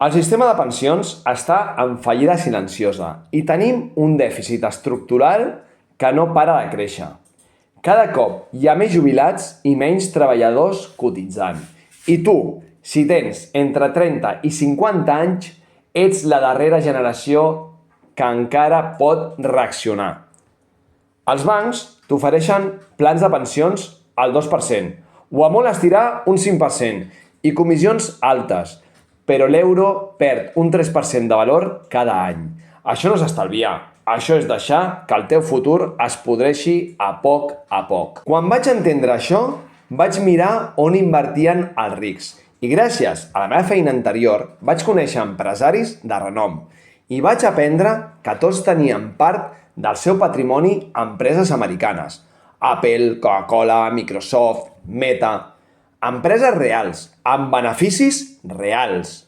El sistema de pensions està en fallida silenciosa i tenim un dèficit estructural que no para de créixer. Cada cop hi ha més jubilats i menys treballadors cotitzant. I tu, si tens entre 30 i 50 anys, ets la darrera generació que encara pot reaccionar. Els bancs t'ofereixen plans de pensions al 2% o a molt estirar un 5% i comissions altes, però l'euro perd un 3% de valor cada any. Això no és estalviar, això és deixar que el teu futur es podreixi a poc a poc. Quan vaig entendre això, vaig mirar on invertien els rics i gràcies a la meva feina anterior vaig conèixer empresaris de renom i vaig aprendre que tots tenien part del seu patrimoni a empreses americanes. Apple, Coca-Cola, Microsoft, Meta... Empreses reals, amb beneficis reals.